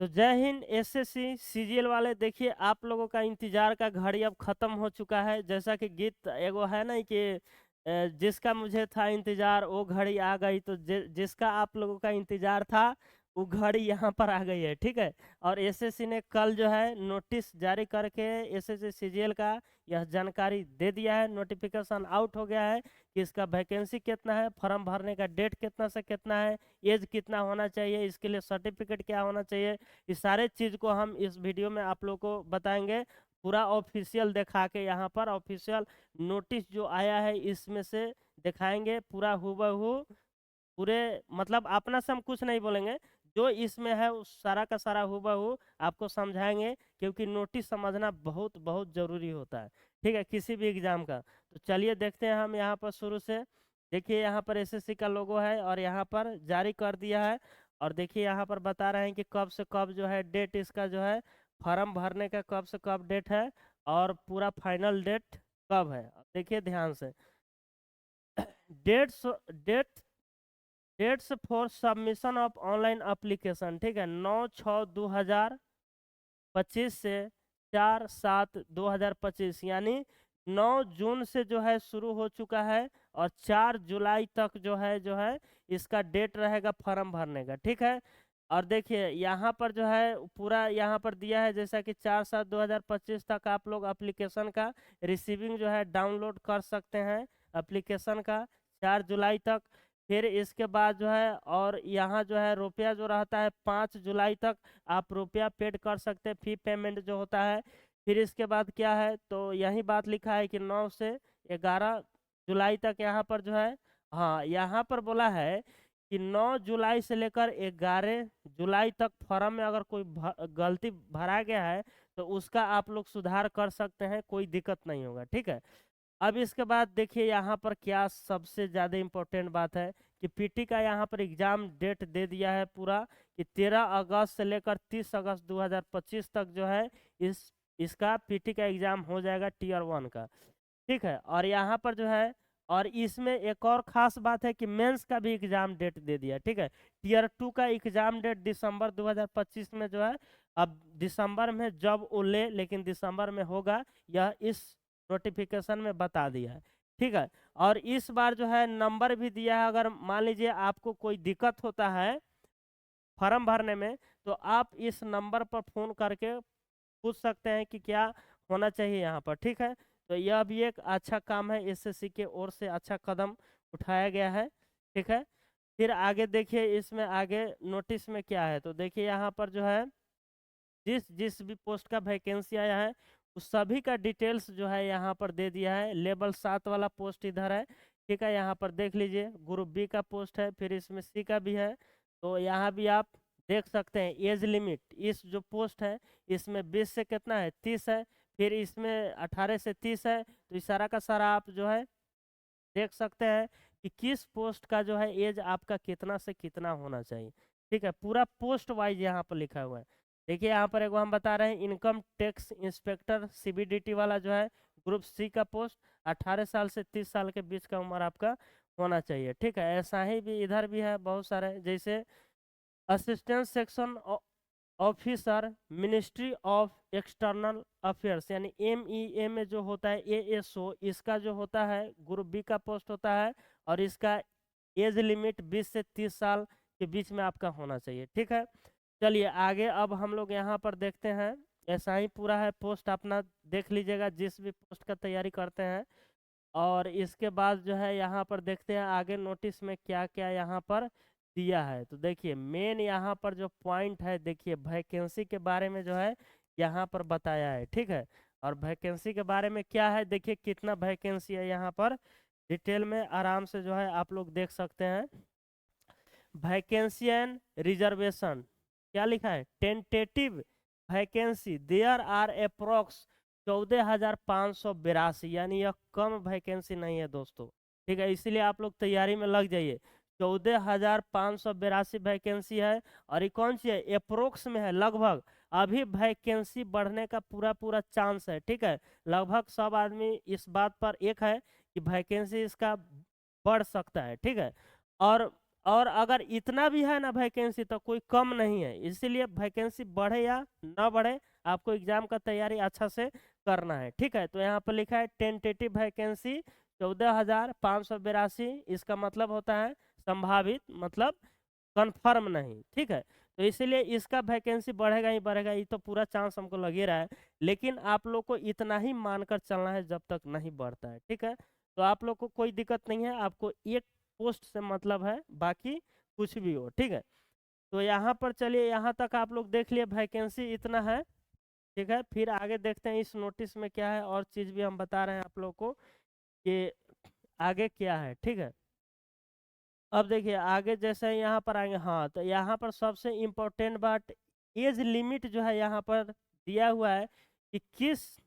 तो जय Hind SSC CGL वाले, देखिए आप लोगों का इंतजार का घड़ी अब खत्म हो चुका है। जैसा कि गीत एगो है ना कि जिसका मुझे था इंतजार वो घड़ी आ गई, तो जिसका आप लोगों का इंतजार था वो घड़ी यहाँ पर आ गई है, ठीक है। और एसएससी ने कल जो है नोटिस जारी करके एसएससी सीजीएल का यह जानकारी दे दिया है, नोटिफिकेशन आउट हो गया है कि इसका वैकेंसी कितना है, फॉर्म भरने का डेट कितना से कितना है, एज कितना होना चाहिए, इसके लिए सर्टिफिकेट क्या होना चाहिए। इस सारे चीज़ को हम इस वीडियो में आप लोग को बताएंगे, पूरा ऑफिशियल दिखा के। यहाँ पर ऑफिशियल नोटिस जो आया है इसमें से दिखाएंगे पूरा हूबहू, पूरे मतलब अपना से हम कुछ नहीं बोलेंगे, जो इसमें है उस सारा का सारा हूबहू आपको समझाएंगे, क्योंकि नोटिस समझना बहुत बहुत ज़रूरी होता है, ठीक है, किसी भी एग्जाम का। तो चलिए देखते हैं हम यहाँ पर शुरू से। देखिए यहाँ पर एसएससी का लोगो है और यहाँ पर जारी कर दिया है। और देखिए यहाँ पर बता रहे हैं कि कब से कब जो है डेट इसका जो है फॉर्म भरने का कब से कब डेट है और पूरा फाइनल डेट कब है। देखिए ध्यान से, dates date dates for submission of online application, ठीक है, 9/6/2025 से 4/7/2025, यानी 9 जून से जो है शुरू हो चुका है और 4 जुलाई तक जो है इसका डेट रहेगा फॉर्म भरने का, ठीक है। और देखिए यहाँ पर जो है पूरा यहाँ पर दिया है, जैसा कि 4/7/2025 तक आप लोग एप्लीकेशन का रिसीविंग जो है डाउनलोड कर सकते हैं एप्लीकेशन का, 4 जुलाई तक। फिर इसके बाद जो है और यहाँ जो है रुपया जो रहता है 5 जुलाई तक आप रुपया पेड कर सकते हैं, फी पेमेंट जो होता है। फिर इसके बाद क्या है, तो यही बात लिखा है कि 9 से 11 जुलाई तक यहाँ पर जो है, हाँ यहाँ पर बोला है कि 9 जुलाई से लेकर 11 जुलाई तक फॉर्म में अगर कोई गलती भरा गया है तो उसका आप लोग सुधार कर सकते हैं, कोई दिक्कत नहीं होगा, ठीक है। अब इसके बाद देखिए यहाँ पर क्या सबसे ज़्यादा इम्पोर्टेंट बात है कि पीटी का यहाँ पर एग्ज़ाम डेट दे दिया है पूरा, कि 13 अगस्त से लेकर 30 अगस्त 2025 तक जो है इसका पीटी का एग्ज़ाम हो जाएगा टीयर 1 का, ठीक है। और यहाँ पर जो है और इसमें एक और ख़ास बात है कि मेंस का भी एग्ज़ाम डेट दे दिया, ठीक है। टीयर 2 का एग्ज़ाम डेट दिसंबर 2025 में जो है, अब दिसंबर में जब वो ले, लेकिन दिसंबर में होगा, यह इस नोटिफिकेशन में बता दिया है, ठीक है। और इस बार जो है नंबर भी दिया है, अगर मान लीजिए आपको कोई दिक्कत होता है फॉर्म भरने में तो आप इस नंबर पर फ़ोन करके पूछ सकते हैं कि क्या होना चाहिए यहाँ पर, ठीक है। तो यह भी एक अच्छा काम है, एसएससी के ओर से अच्छा कदम उठाया गया है, ठीक है। फिर आगे देखिए इसमें आगे नोटिस में क्या है, तो देखिए यहाँ पर जो है जिस जिस भी पोस्ट का वैकेंसी आया है उस सभी का डिटेल्स जो है यहाँ पर दे दिया है। लेवल 7 वाला पोस्ट इधर है, ठीक है, यहाँ पर देख लीजिए। ग्रुप बी का पोस्ट है, फिर इसमें सी का भी है, तो यहाँ भी आप देख सकते हैं। एज लिमिट इस जो पोस्ट है इसमें 20 से कितना है 30 है, फिर इसमें 18 से 30 है, तो इस सारा का सारा आप जो है देख सकते हैं कि किस पोस्ट का जो है एज आपका कितना से कितना होना चाहिए, ठीक है। पूरा पोस्ट वाइज यहाँ पर लिखा हुआ है। देखिए यहाँ पर एक हम बता रहे हैं, इनकम टैक्स इंस्पेक्टर सीबीडीटी वाला जो है ग्रुप सी का पोस्ट, 18 साल से 30 साल के बीच का उम्र आपका होना चाहिए, ठीक है। ऐसा ही भी इधर भी है बहुत सारे, जैसे assistant section officer ministry of external affairs, यानी MEA में जो होता है ASO, इसका जो होता है ग्रुप बी का पोस्ट होता है, और इसका एज लिमिट 20 से 30 साल के बीच में आपका होना चाहिए, ठीक है। चलिए आगे अब हम लोग यहाँ पर देखते हैं। ऐसा ही पूरा है पोस्ट, अपना देख लीजिएगा जिस भी पोस्ट का तैयारी करते हैं। और इसके बाद जो है यहाँ पर देखते हैं आगे नोटिस में क्या क्या यहाँ पर दिया है। तो देखिए मेन यहाँ पर जो पॉइंट है, देखिए वैकेंसी के बारे में जो है यहाँ पर बताया है, ठीक है। और वैकेंसी के बारे में क्या है, देखिए कितना वैकेंसी है यहाँ पर डिटेल में आराम से जो है आप लोग देख सकते हैं। वैकेंसी एंड रिजर्वेशन क्या लिखा है, tentative vacancy there are approx 14,582, यानी यह कम वैकेंसी नहीं है दोस्तों, ठीक है। इसलिए आप लोग तैयारी में लग जाइए। 14,582 वैकेंसी है, और ये कौन सी है, अप्रोक्स में है, लगभग। अभी वैकेंसी बढ़ने का पूरा पूरा चांस है, ठीक है। लगभग सब आदमी इस बात पर एक है कि वैकेंसी इसका बढ़ सकता है, ठीक है। और और अगर इतना भी है ना वैकेंसी तो कोई कम नहीं है, इसीलिए वैकेंसी बढ़े या ना बढ़े आपको एग्जाम का तैयारी अच्छा से करना है। ठीक है, तो यहाँ पर लिखा है टेंटेटिव वैकेंसी 14,582, इसका मतलब होता है संभावित, मतलब कंफर्म नहीं। ठीक है, तो इसीलिए इसका वैकेंसी बढ़ेगा ही बढ़ेगा, ये तो पूरा चांस हमको लग ही रहा है, लेकिन आप लोग को इतना ही मानकर चलना है जब तक नहीं बढ़ता है। ठीक है, तो आप लोग को कोई दिक्कत नहीं है, आपको एक पोस्ट से मतलब है, बाकी कुछ भी हो। ठीक है, तो यहाँ पर चलिए, यहाँ तक आप लोग देख लिए वैकेंसी इतना है। ठीक है, फिर आगे देखते हैं इस नोटिस में क्या है, और चीज़ भी हम बता रहे हैं आप लोग को कि आगे क्या है। ठीक है, अब देखिए आगे जैसे यहाँ पर आएंगे, हाँ तो यहाँ पर सबसे इम्पोर्टेंट बात, एज लिमिट जो है यहाँ पर दिया हुआ है कि किस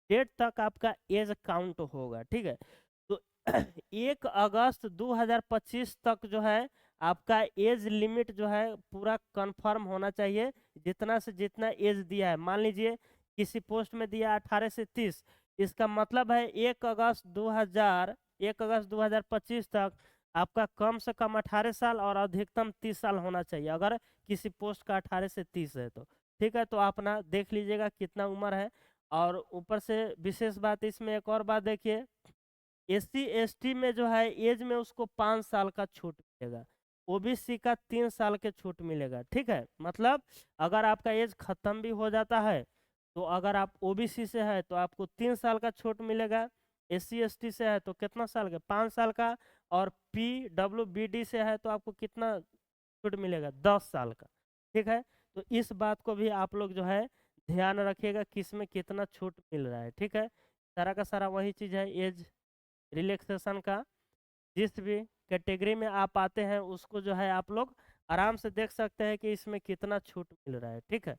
डेट तक आपका एज काउंट होगा। ठीक है, तो 1 अगस्त 2025 तक जो है आपका एज लिमिट जो है पूरा कंफर्म होना चाहिए, जितना से जितना एज दिया है। मान लीजिए किसी पोस्ट में दिया 18 से 30, इसका मतलब है 1 अगस्त 2025 तक आपका कम से कम 18 साल और अधिकतम 30 साल होना चाहिए, अगर किसी पोस्ट का 18 से 30 है तो। ठीक है, तो आप ना देख लीजिएगा कितना उम्र है। और ऊपर से विशेष बात इसमें एक और बात देखिए, SC ST में जो है एज में उसको 5 साल का छूट मिलेगा, OBC का 3 साल के छूट मिलेगा। ठीक है, मतलब अगर आपका एज खत्म भी हो जाता है तो अगर आप OBC से है तो आपको 3 साल का छूट मिलेगा, SC ST से है तो कितना साल का, 5 साल का, और PWBD से है तो आपको कितना छूट मिलेगा, 10 साल का। ठीक है, तो इस बात को भी आप लोग जो है ध्यान रखिएगा किस में कितना छूट मिल रहा है। ठीक है, सारा का सारा वही चीज़ है, एज रिलैक्सेशन का। जिस भी कैटेगरी में आप आते हैं उसको जो है आप लोग आराम से देख सकते हैं कि इसमें कितना छूट मिल रहा है। ठीक है,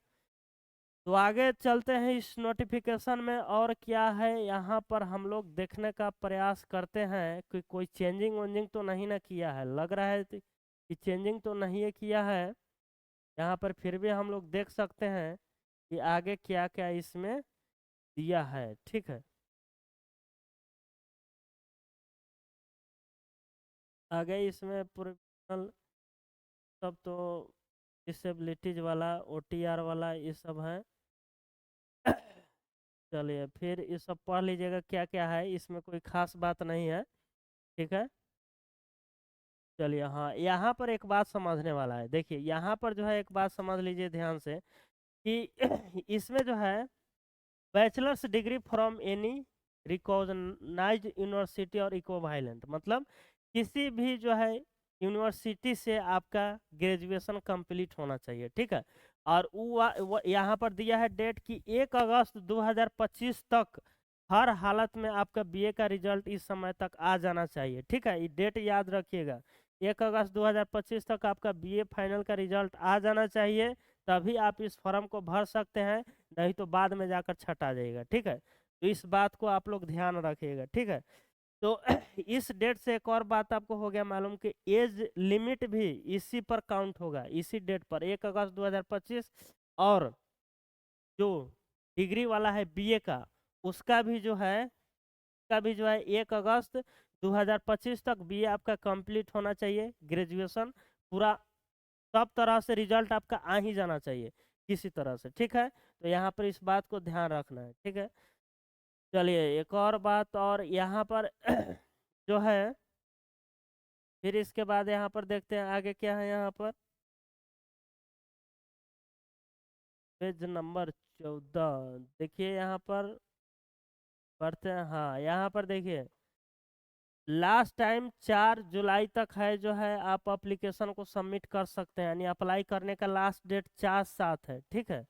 तो आगे चलते हैं इस नोटिफिकेशन में, और क्या है यहाँ पर हम लोग देखने का प्रयास करते हैं कि कोई चेंजिंग वेंजिंग तो नहीं ना किया है, लग रहा है कि चेंजिंग तो नहीं है किया है यहाँ पर, फिर भी हम लोग देख सकते हैं कि आगे क्या क्या इसमें दिया है। ठीक है, आगे इसमें प्रोफेशनल सब तो डिसेबिलिटीज वाला, OTR वाला ये सब है। चलिए फिर ये सब पढ़ लीजिएगा क्या क्या है, इसमें कोई खास बात नहीं है। ठीक है, चलिए हाँ, यहाँ पर एक बात समझने वाला है, देखिए यहाँ पर जो है एक बात समझ लीजिए ध्यान से कि इसमें जो है bachelor's degree from any recognised university और इक्विवेलेंट, मतलब किसी भी जो है यूनिवर्सिटी से आपका ग्रेजुएशन कंप्लीट होना चाहिए। ठीक है, और वो यहाँ पर दिया है डेट कि 1 अगस्त 2025 तक हर हालत में आपका BA का रिजल्ट इस समय तक आ जाना चाहिए। ठीक है, ये डेट याद रखिएगा, 1 अगस्त 2025 तक आपका BA फाइनल का रिजल्ट आ जाना चाहिए, तभी आप इस फॉर्म को भर सकते हैं, नहीं तो बाद में जाकर छटा जाएगा। ठीक है, तो इस बात को आप लोग ध्यान रखिएगा। ठीक है, तो इस डेट से एक और बात आपको हो गया मालूम कि एज लिमिट भी इसी पर काउंट होगा, इसी डेट पर 1 अगस्त 2025, और जो डिग्री वाला है BA का, उसका भी जो है, उसका भी जो है 1 अगस्त 2025 तक BA आपका कंप्लीट होना चाहिए, ग्रेजुएशन पूरा सब तरह से रिजल्ट आपका आ ही जाना चाहिए किसी तरह से। ठीक है, तो यहाँ पर इस बात को ध्यान रखना है। ठीक है, चलिए एक और बात, और यहाँ पर जो है फिर इसके बाद यहाँ पर देखते हैं आगे क्या है। यहाँ पर पेज नंबर 14 देखिए, यहाँ पर पढ़ते हैं, हाँ यहाँ पर देखिए लास्ट टाइम 4 जुलाई तक है जो है आप एप्लीकेशन को सबमिट कर सकते हैं, यानी अप्लाई करने का लास्ट डेट 4/7 है। ठीक है,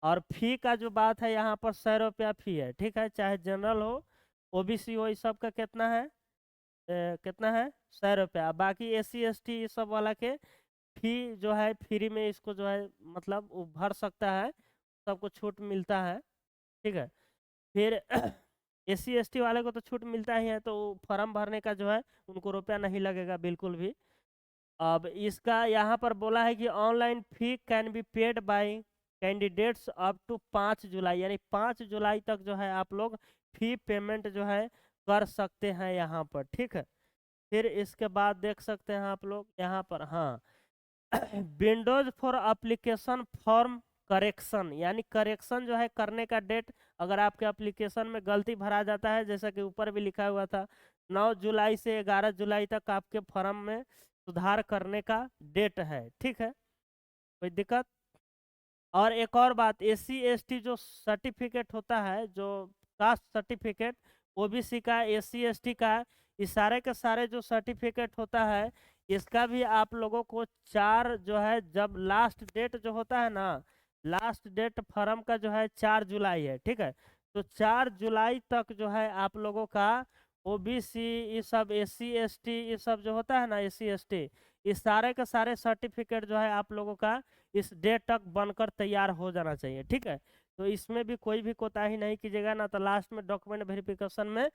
और फी का जो बात है यहाँ पर 100 रुपया फी है। ठीक है, चाहे जनरल हो OBC हो, इस सब का कितना है, कितना है 100 रुपया, बाकी SC ST ये सब वाला के फी जो है फ्री में, इसको जो है मतलब वो भर सकता है, सबको छूट मिलता है। ठीक है, फिर SC ST वाले को तो छूट मिलता ही है, तो फॉर्म भरने का जो है उनको रुपया नहीं लगेगा बिल्कुल भी। अब इसका यहाँ पर बोला है कि online fee can be paid by candidates up to 5 July, यानी 5 जुलाई तक जो है आप लोग फी पेमेंट जो है कर सकते हैं यहाँ पर। ठीक है, फिर इसके बाद देख सकते हैं आप लोग यहाँ पर, हाँ, Windows for application form correction, यानी करेक्शन जो है करने का डेट, अगर आपके एप्लीकेशन में गलती भरा जाता है, जैसा कि ऊपर भी लिखा हुआ था 9 जुलाई से 11 जुलाई तक आपके फॉर्म में सुधार करने का डेट है, ठीक है, कोई दिक्कत। और एक और बात, एससी एसटी जो सर्टिफिकेट होता है, जो कास्ट सर्टिफिकेट, ओबीसी का, एससी एसटी का, इस सारे के सारे जो सर्टिफिकेट होता है, इसका भी आप लोगों को 4 जो है, जब लास्ट डेट जो होता है ना, लास्ट डेट फॉर्म का जो है 4 जुलाई है, ठीक है। तो 4 जुलाई तक जो है आप लोगों का ओबीसी, ये सब एससी एसटी, ये सब जो होता है ना, एससी एसटी, इस सारे के सारे सर्टिफिकेट जो है आप लोगों का इस डेट तक बनकर तैयार हो जाना चाहिए, ठीक है। तो इसमें भी कोई भी कोताही नहीं कीजिएगा ना, तो लास्ट में डॉक्यूमेंट वेरिफिकेशन में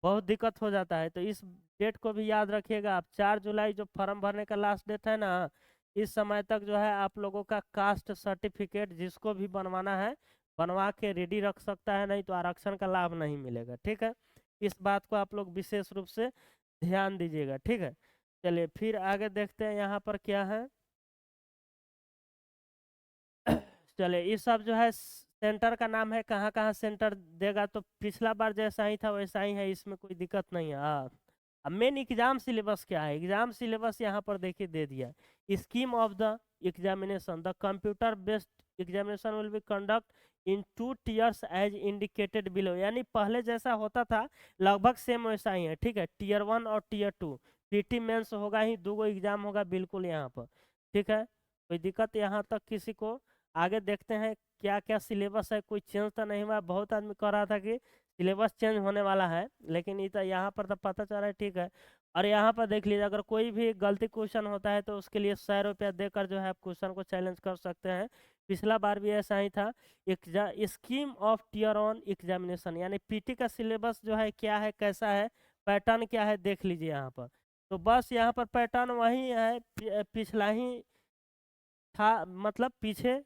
बहुत दिक्कत हो जाता है। तो इस डेट को भी याद रखिएगा आप, 4 जुलाई जो फॉर्म भरने का लास्ट डेट है ना, इस समय तक जो है आप लोगों का कास्ट सर्टिफिकेट जिसको भी बनवाना है बनवा के रेडी रख सकता है, नहीं तो आरक्षण का लाभ नहीं मिलेगा, ठीक है। इस बात को आप लोग विशेष रूप से ध्यान दीजिएगा, ठीक है। चलिए फिर आगे देखते हैं यहाँ पर क्या है। चले, ये सब जो है सेंटर का नाम है, कहाँ कहाँ सेंटर देगा, तो पिछला बार जैसा ही था वैसा ही है, इसमें कोई दिक्कत नहीं है। हाँ, अब मेन एग्जाम सिलेबस क्या है, एग्जाम सिलेबस यहाँ पर देखिए दे दिया है। Scheme of the examination, the computer based examination will be conduct in 2 tiers as indicated below, यानी पहले जैसा होता था लगभग सेम वैसा ही है, ठीक है। टीयर 1 और टीयर 2, पीटी मेंस होगा ही, 2 एग्जाम होगा बिल्कुल यहाँ पर, ठीक है। कोई दिक्कत यहाँ तक किसी को? आगे देखते हैं क्या क्या सिलेबस है, कोई चेंज तो नहीं हुआ। बहुत आदमी कह रहा था कि सिलेबस चेंज होने वाला है, लेकिन ये तो यहाँ पर तो पता चल रहा है, ठीक है। और यहाँ पर देख लीजिए, अगर कोई भी गलती क्वेश्चन होता है तो उसके लिए 100 रुपया देकर जो है आप क्वेश्चन को चैलेंज कर सकते हैं। पिछला बार भी ऐसा ही था। स्कीम ऑफ टीयर 1 एग्जामिनेशन, यानी पीटी का सिलेबस जो है क्या है, कैसा है, पैटर्न क्या है, देख लीजिए यहाँ पर। तो बस यहाँ पर पैटर्न वही है, पिछला ही था, मतलब पीछे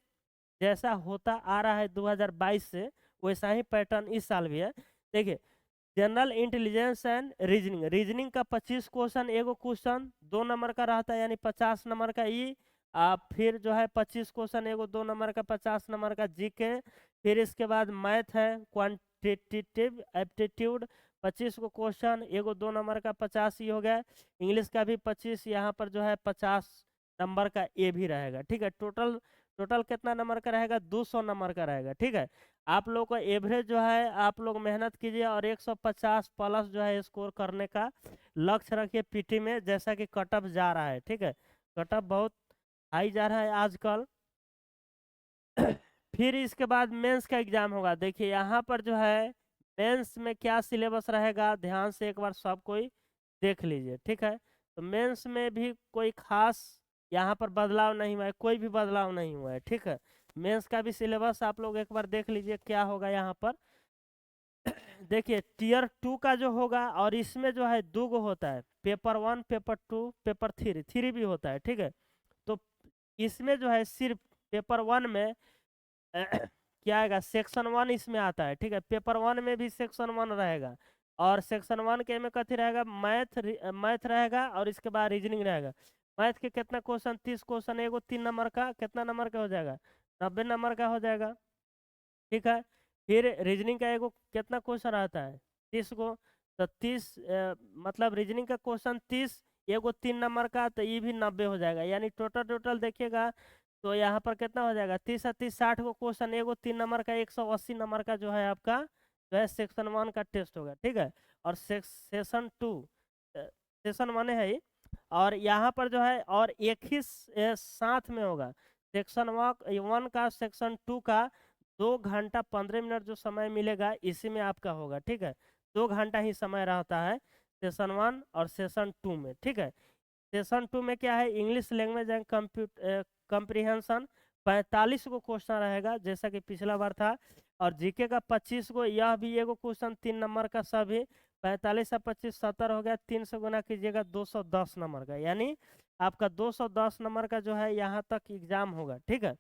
जैसा होता आ रहा है 2022 से, वैसा ही पैटर्न इस साल भी है। देखिए, general intelligence and reasoning, reasoning का 25 क्वेश्चन, एगो क्वेश्चन 2 नंबर का रहता है, यानी 50 नंबर का ई। फिर जो है 25 क्वेश्चन, एगो 2 नंबर का 50 नंबर का जीके। फिर इसके बाद मैथ है, क्वांटिटेटिव एप्टीट्यूड, 25 को क्वेश्चन, एगो 2 नंबर का 50 ही हो गया। इंग्लिश का भी 25, यहाँ पर जो है 50 नंबर का ए भी रहेगा, ठीक है। टोटल टोटल कितना नंबर का रहेगा? 200 नंबर का रहेगा, ठीक है। आप लोग का एवरेज जो है, आप लोग मेहनत कीजिए और 150 प्लस जो है स्कोर करने का लक्ष्य रखिए पीटी में, जैसा कि कटअप जा रहा है, ठीक है। कटअप बहुत हाई जा रहा है आजकल। फिर इसके बाद मेंस का एग्जाम होगा। देखिए यहाँ पर जो है मेंस में क्या सिलेबस रहेगा, ध्यान से एक बार सब कोई देख लीजिए, ठीक है। तो मेंस में भी कोई खास यहाँ पर बदलाव नहीं हुआ है, कोई भी बदलाव नहीं हुआ है, ठीक है। मेंस का भी सिलेबस आप लोग एक बार देख लीजिए क्या होगा यहाँ पर। देखिए टीयर 2 का जो होगा, और इसमें जो है 2 गो होता है, पेपर 1, पेपर 2, पेपर 3 भी होता है, ठीक है। तो इसमें जो है सिर्फ पेपर 1 में क्या आएगा, सेक्शन 1 इसमें आता है, ठीक है। पेपर 1 में भी सेक्शन 1 रहेगा, और सेक्शन 1 के में कथी रहेगा, मैथ रहेगा, और इसके बाद रीजनिंग रहेगा। मैथ के कितना क्वेश्चन, 30 क्वेश्चन, एगो 3 नंबर का, कितना नंबर का हो जाएगा, 90 नंबर का हो जाएगा, ठीक है। फिर रीजनिंग का एगो कितना क्वेश्चन आता है, 30 को, तो 30 मतलब रीजनिंग का क्वेश्चन 30, एगो 3 नंबर का, तो ये भी 90 हो जाएगा। यानी टोटल टोटल देखिएगा तो यहाँ पर कितना हो जाएगा, 30 और 30 60 को क्वेश्चन, एगो 3 नंबर का, 180 नंबर का जो है आपका जो है सेक्शन 1 का टेस्ट होगा, ठीक है। और सेशन 2, सेशन 1 है ही, और यहाँ पर जो है और एक ही साथ में होगा सेक्शन 1 का, सेक्शन 2 का। 2 घंटा 15 मिनट जो समय मिलेगा इसी में आपका होगा, ठीक है। 2 घंटा ही समय रहता है सेशन 1 और सेशन 2 में, ठीक है। सेशन 2 में क्या है, इंग्लिश लैंग्वेज एंड कंप्रीहेंशन, 45 को क्वेश्चन रहेगा जैसा कि पिछला बार था। और जीके का 25 को, यह भी एगो क्वेश्चन 3 नंबर का, सभी 45 और 25 70 हो गया, 3 से गुना कीजिएगा 210 नंबर का, यानी आपका 210 नंबर का जो है यहाँ तक एग्जाम होगा, ठीक है।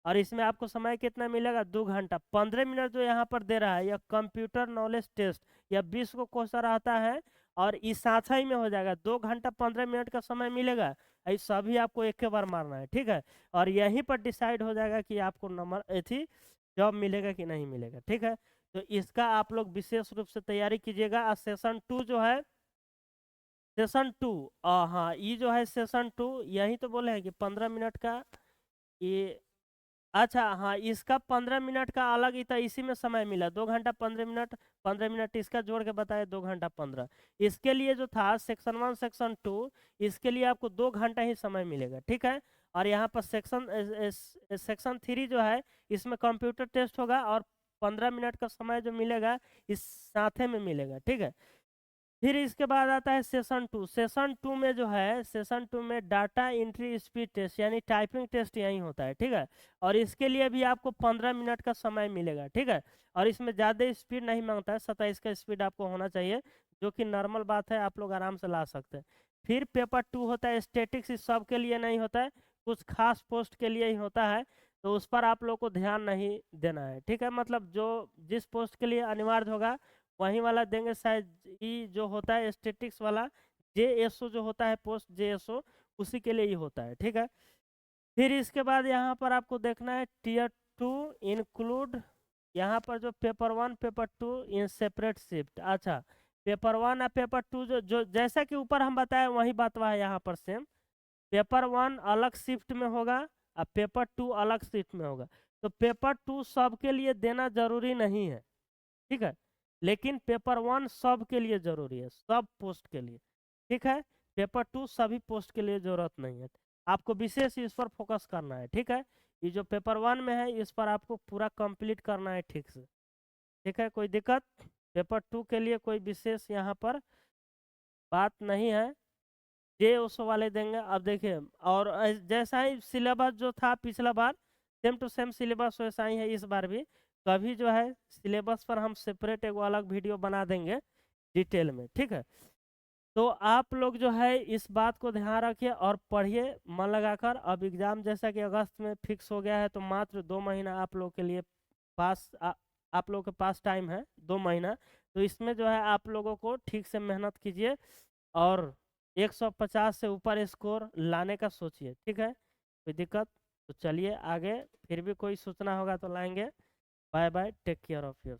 और इसमें आपको समय कितना मिलेगा, 2 घंटा 15 मिनट जो यहाँ पर दे रहा है, यह कंप्यूटर नॉलेज टेस्ट, यह 20 को क्वेश्चन रहता है, और इस साथ ही में हो जाएगा। 2 घंटा 15 मिनट का समय मिलेगा, ये सभी आपको एक के बार मारना है, ठीक है। और यहीं पर डिसाइड हो जाएगा कि आपको नंबर एथी जॉब मिलेगा कि नहीं मिलेगा, ठीक है। तो इसका आप लोग विशेष रूप से तैयारी कीजिएगा। सेशन 2 जो है, सेशन 2, हाँ ये जो है सेशन 2, यही तो बोले हैं कि 15 मिनट का ये। अच्छा हाँ, इसका 15 मिनट का अलग ही था, इसी में समय मिला 2 घंटा 15 मिनट। 15 मिनट इसका जोड़ के बताए 2 घंटा 15। इसके लिए जो था सेक्शन 1 सेक्शन 2, इसके लिए आपको 2 घंटा ही समय मिलेगा, ठीक है। और यहाँ पर सेक्शन 3 जो है, इसमें कंप्यूटर टेस्ट होगा और 15 मिनट का समय जो मिलेगा इस साथे में मिलेगा, ठीक है। फिर इसके बाद आता है सेशन 2। सेशन 2 में जो है, सेशन 2 में डाटा एंट्री स्पीड टेस्ट यानी टाइपिंग टेस्ट यही होता है, ठीक है। और इसके लिए भी आपको 15 मिनट का समय मिलेगा, ठीक है। और इसमें ज़्यादा स्पीड नहीं मांगता है, 27 का स्पीड आपको होना चाहिए, जो कि नॉर्मल बात है, आप लोग आराम से ला सकते हैं। फिर पेपर 2 होता है स्टेटिक्स, इस सब के लिए नहीं होता है, कुछ खास पोस्ट के लिए ही होता है, तो उस पर आप लोग को ध्यान नहीं देना है, ठीक है। मतलब जो जिस पोस्ट के लिए अनिवार्य होगा वही वाला देंगे। शायद ये जो होता है स्टेटिक्स वाला, जेएसओ जो होता है, पोस्ट जेएसओ, उसी के लिए ही होता है, ठीक है। फिर इसके बाद यहाँ पर आपको देखना है टीयर 2 इंक्लूड, यहाँ पर जो paper 1 paper 2 in separate shift. अच्छा, पेपर 1 और पेपर 2 जो जो जैसा कि ऊपर हम बताए वही बात है यहाँ पर सेम। पेपर 1 अलग शिफ्ट में होगा और पेपर 2 अलग शिफ्ट में होगा। तो पेपर 2 सबके लिए देना जरूरी नहीं है, ठीक है। लेकिन पेपर 1 सब के लिए जरूरी है, सब पोस्ट के लिए, ठीक है। पेपर 2 सभी पोस्ट के लिए जरूरत नहीं है, आपको विशेष इस पर फोकस करना है, ठीक है। ये जो पेपर 1 में है इस पर आपको पूरा कंप्लीट करना है ठीक से, ठीक है। कोई दिक्कत पेपर 2 के लिए कोई विशेष यहाँ पर बात नहीं है, जे उस वाले देंगे। अब देखिए, और जैसा ही सिलेबस जो था पिछला बार, सेम टू सेम सिलेबस वैसा ही है इस बार भी। कभी जो है सिलेबस पर हम सेपरेट एक अलग वीडियो बना देंगे डिटेल में, ठीक है। तो आप लोग जो है इस बात को ध्यान रखिए और पढ़िए मन लगाकर। अब एग्जाम जैसा कि अगस्त में फिक्स हो गया है, तो मात्र 2 महीना आप लोग के लिए आप लोग के पास टाइम है, 2 महीना। तो इसमें जो है आप लोगों को ठीक से मेहनत कीजिए और 150 से ऊपर स्कोर लाने का सोचिए, ठीक है। कोई दिक्कत तो चलिए आगे, फिर भी कोई सूचना होगा तो लाएंगे। Bye bye, take care of your.